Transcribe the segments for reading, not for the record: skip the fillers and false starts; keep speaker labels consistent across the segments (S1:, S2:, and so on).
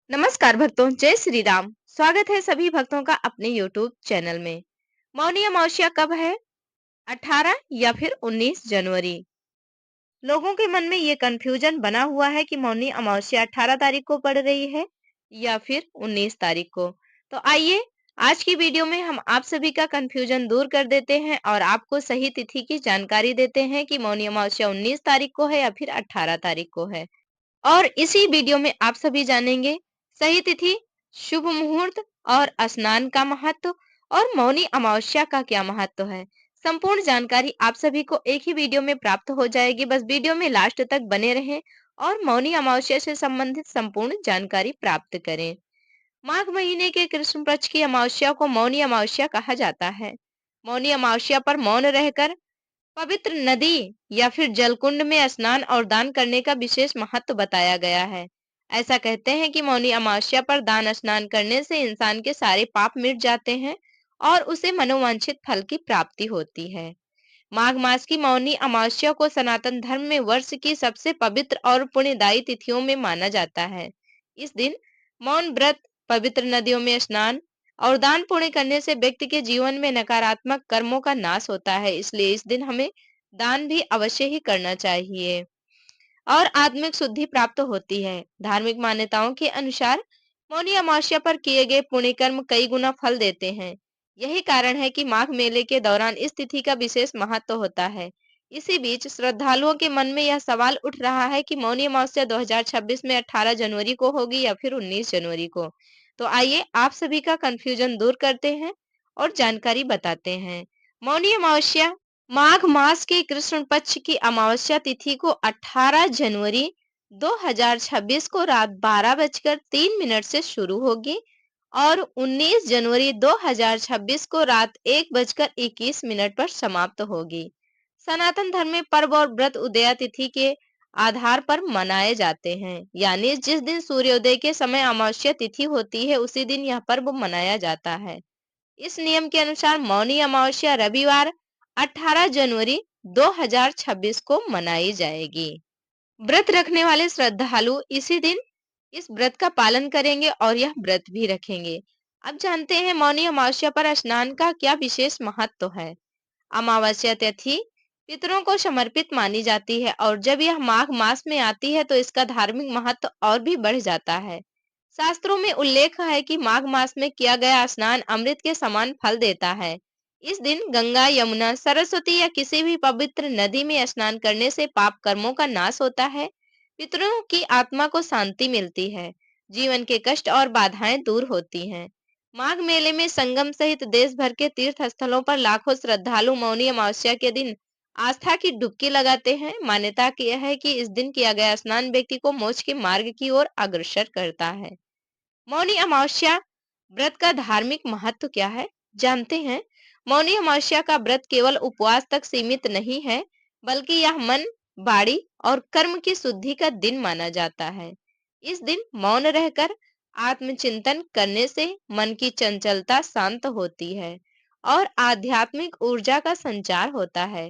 S1: नमस्कार भक्तों, जय श्री राम। स्वागत है सभी भक्तों का अपने YouTube चैनल में। मौनी अमावस्या कब है? 18 या फिर 19 जनवरी? लोगों के मन में ये कंफ्यूजन बना हुआ है कि मौनी अमावस्या 18 तारीख को पड़ रही है या फिर 19 तारीख को। तो आइए आज की वीडियो में हम आप सभी का कंफ्यूजन दूर कर देते हैं और आपको सही तिथि की जानकारी देते हैं कि मौनी अमावस्या 19 तारीख को है या फिर 18 तारीख को है। और इसी वीडियो में आप सभी जानेंगे सही तिथि, शुभ मुहूर्त और स्नान का महत्व और मौनी अमावस्या का क्या महत्व है। संपूर्ण जानकारी आप सभी को एक ही वीडियो में प्राप्त हो जाएगी। बस वीडियो में लास्ट तक बने रहें और मौनी अमावस्या से संबंधित संपूर्ण जानकारी प्राप्त करें। माघ महीने के कृष्ण पक्ष की अमावस्या को मौनी अमावस्या कहा जाता है। मौनी अमावस्या पर मौन रहकर पवित्र नदी या फिर जलकुंड में स्नान और दान करने का विशेष महत्व बताया गया है। ऐसा कहते हैं कि मौनी अमावस्या पर दान स्नान करने से इंसान के सारे पाप मिट जाते हैं और उसे मनोवांछित फल की प्राप्ति होती है। माघ मास की मौनी अमावस्या को सनातन धर्म में वर्ष की सबसे पवित्र और पुण्यदायी तिथियों में माना जाता है। इस दिन मौन व्रत, पवित्र नदियों में स्नान और दान पुण्य करने से व्यक्ति के जीवन में नकारात्मक कर्मों का नाश होता है। इसलिए इस दिन हमें दान भी अवश्य ही करना चाहिए और आत्मिक शुद्धि प्राप्त होती है। धार्मिक मान्यताओं के अनुसार मौनी अमावस्या पर किए गए पुण्य कर्म कई गुना फल देते हैं। यही कारण है कि माघ मेले के दौरान इस तिथि का विशेष महत्व होता है। इसी बीच श्रद्धालुओं के मन में यह सवाल उठ रहा है कि मौनी अमावस्या 2026 में 18 जनवरी को होगी या फिर 19 जनवरी को। तो आइए आप सभी का कंफ्यूजन दूर करते हैं और जानकारी बताते हैं। मौनी अमावस्या माघ मास के कृष्ण पक्ष की अमावस्या तिथि को 18 जनवरी 2026 को रात 12:03 से शुरू होगी और 19 जनवरी 2026 को रात 1:21 पर समाप्त होगी। सनातन धर्म में पर्व और व्रत उदया तिथि के आधार पर मनाए जाते हैं, यानी जिस दिन सूर्योदय के समय अमावस्या तिथि होती है उसी दिन यह पर्व मनाया जाता है। इस नियम के अनुसार मौनी अमावस्या रविवार 18 जनवरी 2026 को मनाई जाएगी। व्रत रखने वाले श्रद्धालु इसी दिन इस व्रत का पालन करेंगे और यह व्रत भी रखेंगे। अब जानते हैं मौनी अमावस्या पर स्नान का क्या विशेष महत्व है। अमावस्या तिथि पितरों को समर्पित मानी जाती है और जब यह माघ मास में आती है तो इसका धार्मिक महत्व और भी बढ़ जाता है। शास्त्रों में उल्लेख है कि माघ मास में किया गया स्नान अमृत के समान फल देता है। इस दिन गंगा, यमुना, सरस्वती या किसी भी पवित्र नदी में स्नान करने से पाप कर्मों का नाश होता है, पितरों की आत्मा को शांति मिलती है, जीवन के कष्ट और बाधाएं दूर होती हैं। माघ मेले में संगम सहित देश भर के तीर्थ स्थलों पर लाखों श्रद्धालु मौनी अमावस्या के दिन आस्था की डुबकी लगाते हैं। मान्यता की यह है कि इस दिन किया गया स्नान व्यक्ति को मोक्ष के मार्ग की ओर अग्रसर करता है। मौनी अमावस्या व्रत का धार्मिक महत्व क्या है, जानते हैं। मौनी अमावस्या का व्रत केवल उपवास तक सीमित नहीं है, बल्कि यह मन, वाणी और कर्म की शुद्धि का दिन माना जाता है। इस दिन मौन रहकर आत्मचिंतन करने से मन की चंचलता शांत होती है और आध्यात्मिक ऊर्जा का संचार होता है।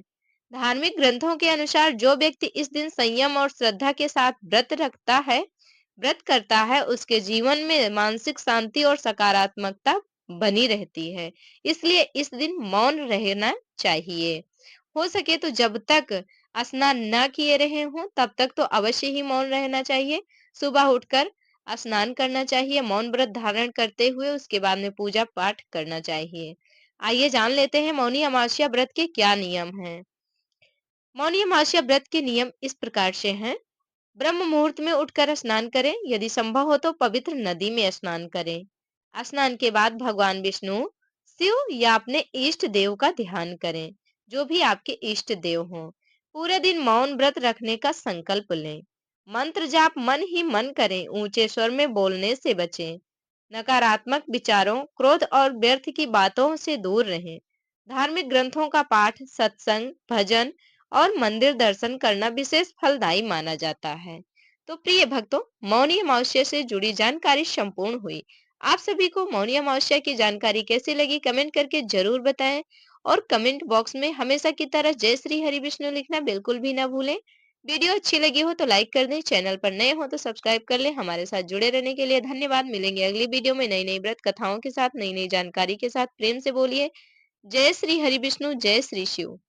S1: धार्मिक ग्रंथों के अनुसार जो व्यक्ति इस दिन संयम और श्रद्धा के साथ व्रत करता है उसके जीवन में मानसिक शांति और सकारात्मकता बनी रहती है। इसलिए इस दिन मौन रहना चाहिए। हो सके तो जब तक स्नान न किए रहे हों तब तक तो अवश्य ही मौन रहना चाहिए। सुबह उठकर स्नान करना चाहिए, मौन व्रत धारण करते हुए उसके बाद में पूजा पाठ करना चाहिए। आइए जान लेते हैं मौनी अमावस्या व्रत के क्या नियम हैं। मौनी अमावस्या व्रत के नियम इस प्रकार से हैं। ब्रह्म मुहूर्त में उठकर स्नान करें, यदि संभव हो तो पवित्र नदी में स्नान करें। स्नान के बाद भगवान विष्णु, शिव या अपने इष्ट देव का ध्यान करें, जो भी आपके इष्ट देव हों। पूरे दिन मौन व्रत रखने का संकल्प लें। मंत्र जाप मन ही मन करें, ऊंचे स्वर में बोलने से बचें। नकारात्मक विचारों, क्रोध और व्यर्थ की बातों से दूर रहें। धार्मिक ग्रंथों का पाठ, सत्संग, भजन और मंदिर दर्शन करना विशेष फलदायी माना जाता है। तो प्रिय भक्तों, मौनी अमावस्या से जुड़ी जानकारी संपूर्ण हुई। आप सभी को मौनी अमावस्या की जानकारी कैसी लगी कमेंट करके जरूर बताएं और कमेंट बॉक्स में हमेशा की तरह जय श्री हरि विष्णु लिखना बिल्कुल भी ना भूलें। वीडियो अच्छी लगी हो तो लाइक कर दें, चैनल पर नए हो तो सब्सक्राइब कर लें। हमारे साथ जुड़े रहने के लिए धन्यवाद। मिलेंगे अगली वीडियो में नई नई व्रत कथाओं के साथ, नई नई जानकारी के साथ। प्रेम से बोलिए जय श्री हरि विष्णु, जय श्री शिव।